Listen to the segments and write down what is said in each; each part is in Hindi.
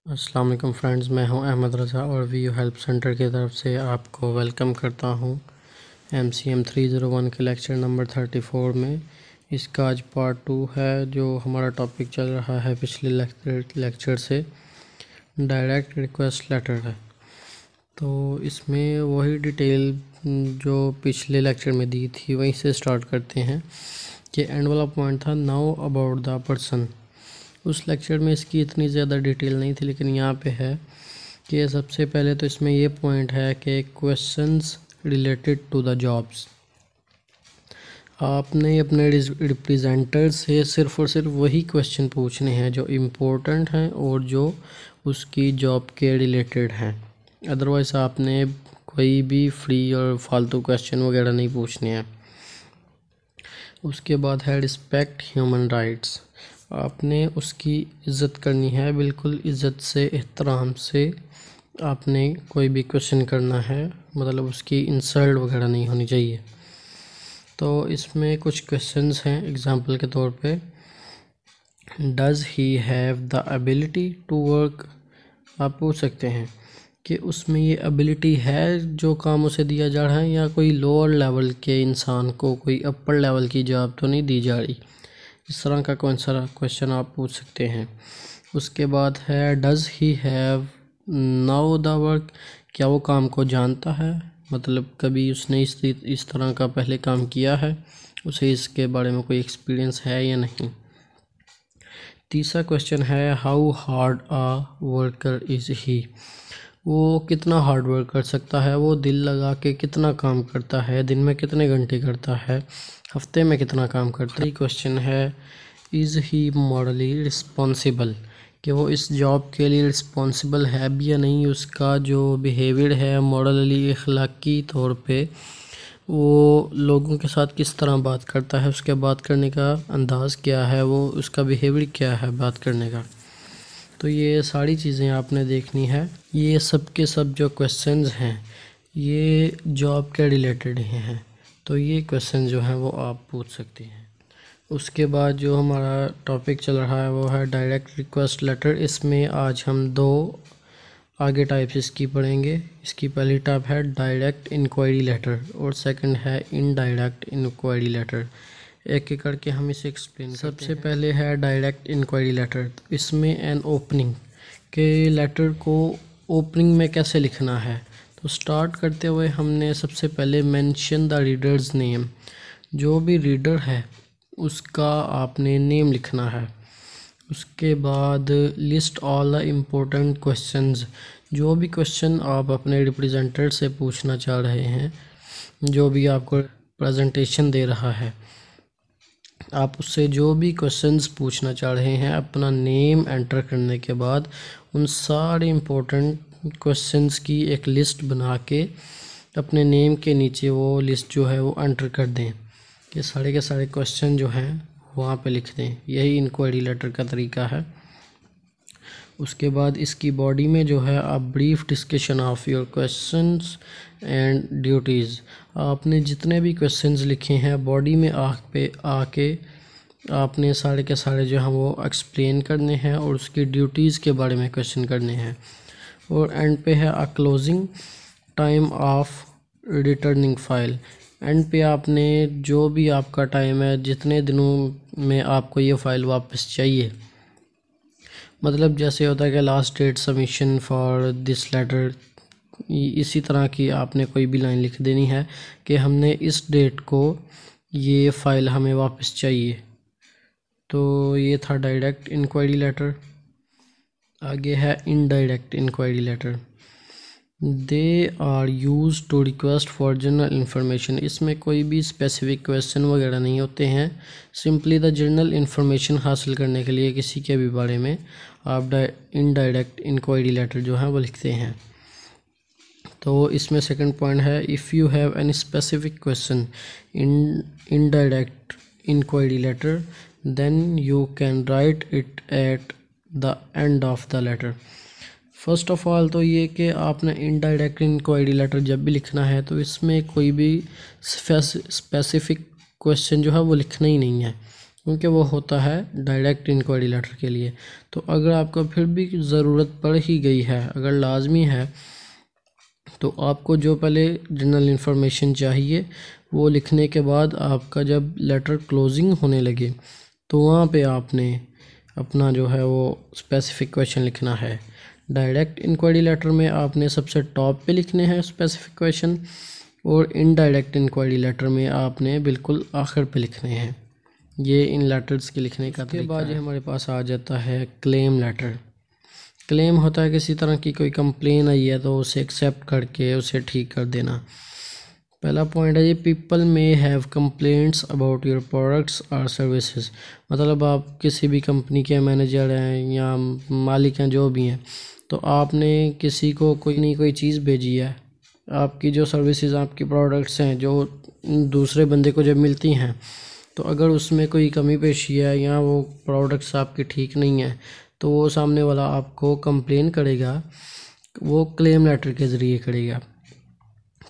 अस्सलाम वालेकुम फ्रेंड्स, मैं हूं अहमद रज़ा और वीयू हेल्प सेंटर की तरफ से आपको वेलकम करता हूं MCM 301 के लेक्चर नंबर 34 में। इसका आज पार्ट 2 है। जो हमारा टॉपिक चल रहा है पिछले लेक्चर से, डायरेक्ट रिक्वेस्ट लेटर है। तो इसमें वही डिटेल जो पिछले लेक्चर में दी थी वहीं से स्टार्ट करते हैं कि एंड वाला पॉइंट था नाउ अबाउट द पर्सन। उस लेक्चर में इसकी इतनी ज़्यादा डिटेल नहीं थी, लेकिन यहाँ पे है कि सबसे पहले तो इसमें ये पॉइंट है कि questions related to the jobs. आपने अपने रिप्रेजेंटर से सिर्फ़ और सिर्फ वही क्वेश्चन पूछने हैं जो इम्पोर्टेंट हैं और जो उसकी जॉब के रिलेटेड हैं। अदरवाइज़ आपने कोई भी फ्री और फालतू क्वेश्चन वगैरह नहीं पूछने हैं। उसके बाद है रिस्पेक्ट ह्यूमन राइट्स। आपने उसकी इज़्ज़त करनी है, बिल्कुल इज़्ज़त से, एहतराम से आपने कोई भी क्वेश्चन करना है, मतलब उसकी इंसल्ट वगैरह नहीं होनी चाहिए। तो इसमें कुछ क्वेश्चंस हैं एग्जांपल के तौर पे, does he have the ability to work. आप पूछ सकते हैं कि उसमें ये एबिलिटी है जो काम उसे दिया जा रहा है, या कोई लोअर लेवल के इंसान को कोई अपर लेवल की जॉब तो नहीं दी जा रही। इस तरह का कौन सा क्वेश्चन आप पूछ सकते हैं। उसके बाद है does he have now the work. क्या वो काम को जानता है, मतलब कभी उसने इस तरह का पहले काम किया है, उसे इसके बारे में कोई एक्सपीरियंस है या नहीं। तीसरा क्वेश्चन है how hard a worker is he. वो कितना हार्ड वर्क कर सकता है, वो दिल लगा के कितना काम करता है, दिन में कितने घंटे करता है, हफ्ते में कितना काम करता है। क्वेश्चन है इज़ ही मॉरली रिस्पॉन्सिबल, कि वो इस जॉब के लिए रिस्पॉन्सिबल है भी या नहीं। उसका जो बिहेवियर है मॉरली, अखलाकी तौर पे वो लोगों के साथ किस तरह बात करता है, उसके बात करने का अंदाज़ क्या है, वो उसका बिहेवियर क्या है बात करने का। तो ये सारी चीज़ें आपने देखनी है। ये सब के सब जो क्वेश्चंस हैं ये जॉब के रिलेटेड हैं, तो ये क्वेश्चन जो हैं वो आप पूछ सकते हैं। उसके बाद जो हमारा टॉपिक चल रहा है वो है डायरेक्ट रिक्वेस्ट लेटर। इसमें आज हम दो आगे टाइप्स इसकी पढ़ेंगे। इसकी पहली टाइप है डायरेक्ट इंक्वायरी लेटर और सेकंड है इनडायरेक्ट इंक्वायरी लेटर। एक एक करके हम इसे एक्सप्लेन करते हैं। सबसे पहले है डायरेक्ट इंक्वायरी लेटर। इसमें एन ओपनिंग के लेटर को ओपनिंग में कैसे लिखना है, तो स्टार्ट करते हुए हमने सबसे पहले मेंशन द रीडर्स नेम। जो भी रीडर है उसका आपने नेम लिखना है। उसके बाद list all the important questions. जो भी क्वेश्चन आप अपने रिप्रेजेंटर से पूछना चाह रहे हैं, जो भी आपको प्रेजेंटेशन दे रहा है, आप उससे जो भी क्वेश्चंस पूछना चाह रहे हैं अपना नेम एंटर करने के बाद उन सारे इम्पोर्टेंट क्वेश्चंस की एक लिस्ट बना के अपने नेम के नीचे वो लिस्ट जो है वो एंटर कर दें कि सारे के सारे क्वेश्चन जो हैं वहाँ पे लिख दें। यही इंक्वायरी लेटर का तरीका है। उसके बाद इसकी बॉडी में जो है आप brief discussion of your questions and duties. आपने जितने भी क्वेश्चंस लिखे हैं बॉडी में आके आपने सारे के सारे जो हैं वो एक्सप्लेन करने हैं और उसकी ड्यूटीज़ के बारे में क्वेश्चन करने हैं। और एंड पे है closing time of returning file. And पे आपने जो भी आपका टाइम है, जितने दिनों में आपको ये फ़ाइल वापस चाहिए, मतलब जैसे होता है कि last date submission for this letter, इसी तरह की आपने कोई भी लाइन लिख देनी है कि हमने इस डेट को ये फ़ाइल हमें वापस चाहिए। तो ये था डायरेक्ट इंक्वायरी लेटर। आगे है indirect inquiry letter. They are use to request for general information. इसमें कोई भी स्पेसिफिक क्वेश्चन वगैरह नहीं होते हैं, सिंपली द जनरल इंफॉर्मेशन हासिल करने के लिए किसी के भी बारे में आप इनडायरेक्ट इंक्वायरी लेटर जो है वो लिखते हैं। तो इसमें सेकंड पॉइंट है if you have any specific question in indirect inquiry letter then you can write it at the end of the letter. First of all तो ये कि आपने इनडायरेक्ट इंक्वायरी लेटर जब भी लिखना है तो इसमें कोई भी स्पेसिफिक क्वेश्चन जो है वो लिखना ही नहीं है। क्योंकि वो होता है डायरेक्ट इंक्वायरी लेटर के लिए। तो अगर आपको फिर भी ज़रूरत पड़ ही गई है, अगर लाजमी है, तो आपको जो पहले जनरल इन्फॉर्मेशन चाहिए वो लिखने के बाद आपका जब लेटर क्लोजिंग होने लगे तो वहाँ पे आपने अपना जो है वो स्पेसिफिक क्वेश्चन लिखना है। डायरेक्ट इंक्वायरी लेटर में आपने सबसे टॉप पे लिखने हैं स्पेसिफिक क्वेश्चन, और इनडायरेक्ट इंक्वायरी लेटर में आपने बिल्कुल आखिर पे लिखने हैं। ये इन लेटर्स के लिखने का तरीका है। बाद हमारे पास आ जाता है क्लेम लेटर। क्लेम होता है किसी तरह की कोई कंप्लेन आई है तो उसे एक्सेप्ट करके उसे ठीक कर देना। पहला पॉइंट है ये, people may have complaints about your products और सर्विसेज। मतलब आप किसी भी कंपनी के मैनेजर हैं या मालिक हैं, जो भी हैं, तो आपने किसी को कोई नहीं कोई चीज़ भेजी है, आपकी जो सर्विसेज आपकी प्रोडक्ट्स हैं जो दूसरे बंदे को जब मिलती हैं, तो अगर उसमें कोई कमी पेशी है या वो प्रोडक्ट्स आपके ठीक नहीं है तो वो सामने वाला आपको कंप्लेन करेगा, वो क्लेम लेटर के ज़रिए करेगा,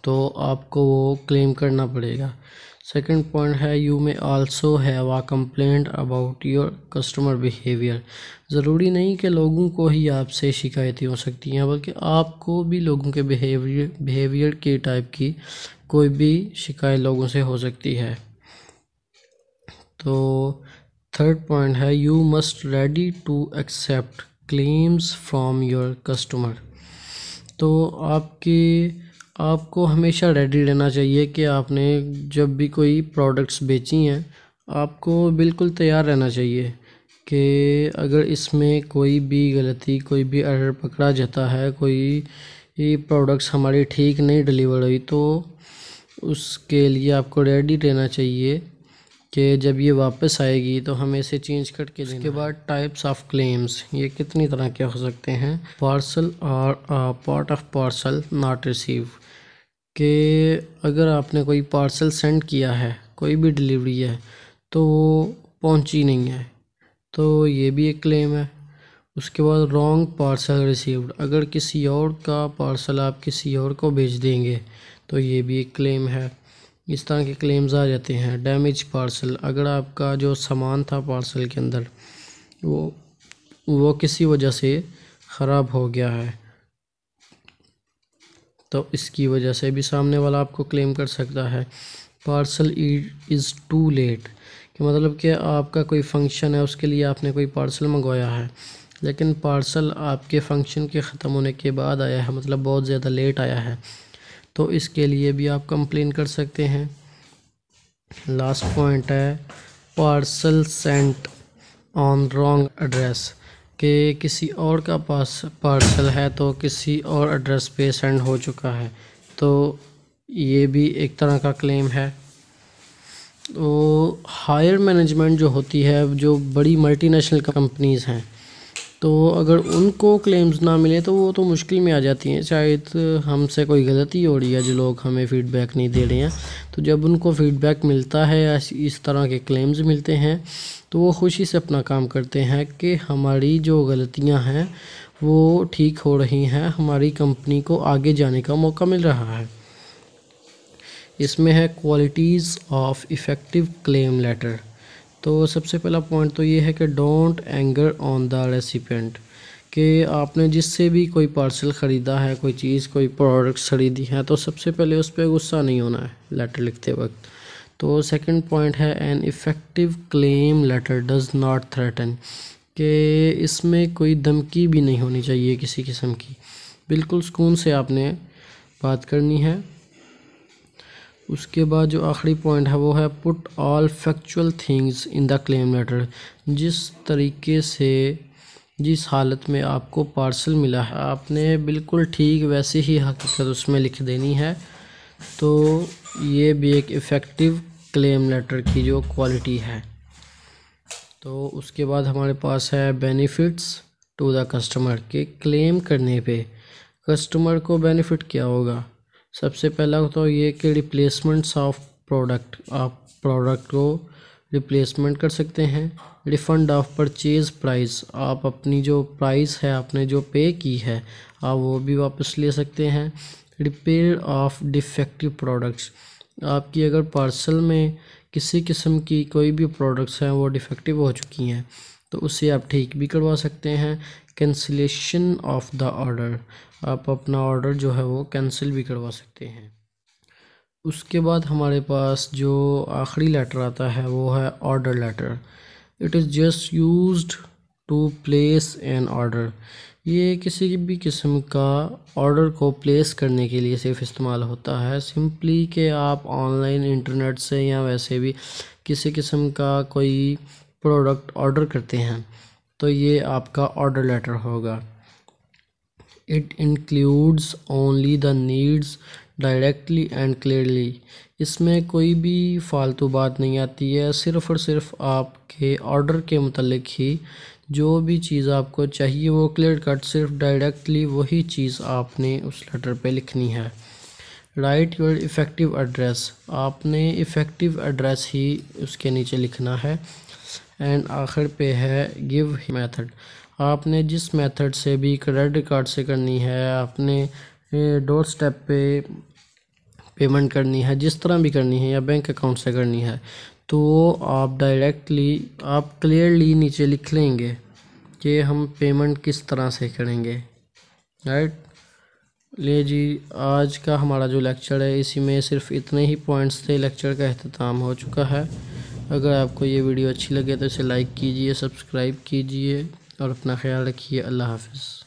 तो आपको वो क्लेम करना पड़ेगा। सेकंड पॉइंट है, you may also have a complaint about your customer behaviour. ज़रूरी नहीं कि लोगों को ही आपसे शिकायतें हो सकती हैं, बल्कि आपको भी लोगों के बिहेवियर के टाइप की कोई भी शिकायत लोगों से हो सकती है। तो थर्ड पॉइंट है, you must ready to accept claims from your customer. तो आपको हमेशा रेडी रहना चाहिए कि आपने जब भी कोई प्रोडक्ट्स बेची हैं, आपको बिल्कुल तैयार रहना चाहिए कि अगर इसमें कोई भी गलती, कोई भी एरर पकड़ा जाता है, कोई प्रोडक्ट्स हमारी ठीक नहीं डिलीवर हुई, तो उसके लिए आपको रेडी रहना चाहिए कि जब ये वापस आएगी तो हमें इसे चेंज करके देना। इसके बाद टाइप्स ऑफ क्लेम्स, ये कितनी तरह के हो सकते हैं। पार्सल और part of parcel not receive, कि अगर आपने कोई पार्सल सेंड किया है, कोई भी डिलीवरी है, तो वो पहुंची नहीं है, तो ये भी एक क्लेम है। उसके बाद रॉन्ग पार्सल रिसीव्ड, अगर किसी और का पार्सल आप किसी और को भेज देंगे तो ये भी एक क्लेम है। इस तरह के क्लेम्स आ जाते हैं। डैमेज पार्सल, अगर आपका जो सामान था पार्सल के अंदर वो किसी वजह से ख़राब हो गया है, तो इसकी वजह से भी सामने वाला आपको क्लेम कर सकता है। पार्सल इज़ टू लेट, कि मतलब कि आपका कोई फंक्शन है, उसके लिए आपने कोई पार्सल मंगवाया है, लेकिन पार्सल आपके फंक्शन के ख़त्म होने के बाद आया है, मतलब बहुत ज़्यादा लेट आया है, तो इसके लिए भी आप कंप्लेन कर सकते हैं। लास्ट पॉइंट है, parcel Saint on wrong address, कि किसी और का पास पार्सल है तो किसी और एड्रेस पे सेंड हो चुका है, तो ये भी एक तरह का क्लेम है। तो हायर मैनेजमेंट जो होती है, जो बड़ी मल्टीनेशनल कंपनीज़ हैं, तो अगर उनको क्लेम्स ना मिले तो वो तो मुश्किल में आ जाती हैं। शायद हमसे कोई गलती हो रही है जो लोग हमें फ़ीडबैक नहीं दे रहे हैं, तो जब उनको फ़ीडबैक मिलता है, इस तरह के क्लेम्स मिलते हैं, तो वो खुशी से अपना काम करते हैं कि हमारी जो गलतियां हैं वो ठीक हो रही हैं, हमारी कंपनी को आगे जाने का मौका मिल रहा है। इसमें है qualities of effective claim letter. तो सबसे पहला पॉइंट तो ये है कि don't anger on the recipient, कि आपने जिससे भी कोई पार्सल ख़रीदा है, कोई चीज़, कोई प्रोडक्ट्स ख़रीदी है, तो सबसे पहले उस पर गुस्सा नहीं होना है लेटर लिखते वक्त। तो सेकंड पॉइंट है, an effective claim letter does not threaten, कि इसमें कोई धमकी भी नहीं होनी चाहिए किसी किस्म की, बिल्कुल सुकून से आपने बात करनी है। उसके बाद जो आखिरी पॉइंट है वो है, put all factual things in the claim letter, जिस तरीके से जिस हालत में आपको पार्सल मिला है आपने बिल्कुल ठीक वैसे ही हकीकत उसमें लिख देनी है। तो ये भी एक इफ़ेक्टिव क्लेम लेटर की जो क्वालिटी है। तो उसके बाद हमारे पास है बेनिफिट्स टू द कस्टमर, के क्लेम करने पे कस्टमर को बेनिफिट क्या होगा। सबसे पहला तो ये कि रिप्लेसमेंट्स ऑफ प्रोडक्ट, आप प्रोडक्ट को रिप्लेसमेंट कर सकते हैं। रिफ़ंड ऑफ परचेज़ प्राइस, आप अपनी जो प्राइस है आपने जो पे की है आप वो भी वापस ले सकते हैं। रिपेयर ऑफ डिफेक्टिव प्रोडक्ट्स, आपकी अगर पार्सल में किसी किस्म की कोई भी प्रोडक्ट्स हैं वो डिफेक्टिव हो चुकी हैं तो उससे आप ठीक भी करवा सकते हैं। कैंसिलेशन ऑफ द ऑर्डर, आप अपना ऑर्डर जो है वो कैंसिल भी करवा सकते हैं। उसके बाद हमारे पास जो आखिरी लेटर आता है वो है order letter. It is just used to place an order. ये किसी भी किस्म का ऑर्डर को प्लेस करने के लिए सिर्फ इस्तेमाल होता है। सिंपली कि आप ऑनलाइन इंटरनेट से या वैसे भी किसी किस्म का कोई प्रोडक्ट ऑर्डर करते हैं तो ये आपका ऑर्डर लेटर होगा। It includes only the needs directly and clearly. इसमें कोई भी फालतू बात नहीं आती है, सिर्फ़ और सिर्फ आपके ऑर्डर के मुतालिक ही जो भी चीज़ आपको चाहिए वो क्लियर कट सिर्फ डायरेक्टली वही चीज़ आपने उस लेटर पे लिखनी है। राइट योर इफ़ेक्टिव एड्रेस, आपने इफ़ेक्टिव एड्रेस ही उसके नीचे लिखना है। एंड आखिर पे है गिव मेथड, आपने जिस मेथड से भी क्रेडिट कार्ड से करनी है, आपने डोर स्टेप पे पेमेंट करनी है, जिस तरह भी करनी है या बैंक अकाउंट से करनी है तो आप डायरेक्टली आप क्लियरली नीचे लिख लेंगे कि हम पेमेंट किस तरह से करेंगे। राइट, ले जी, आज का हमारा जो लेक्चर है इसी में सिर्फ इतने ही पॉइंट्स थे। लेक्चर का अख्ताम हो चुका है। अगर आपको ये वीडियो अच्छी लगे तो इसे लाइक कीजिए, सब्सक्राइब कीजिए और अपना ख्याल रखिए। अल्लाह हाफ़िज़।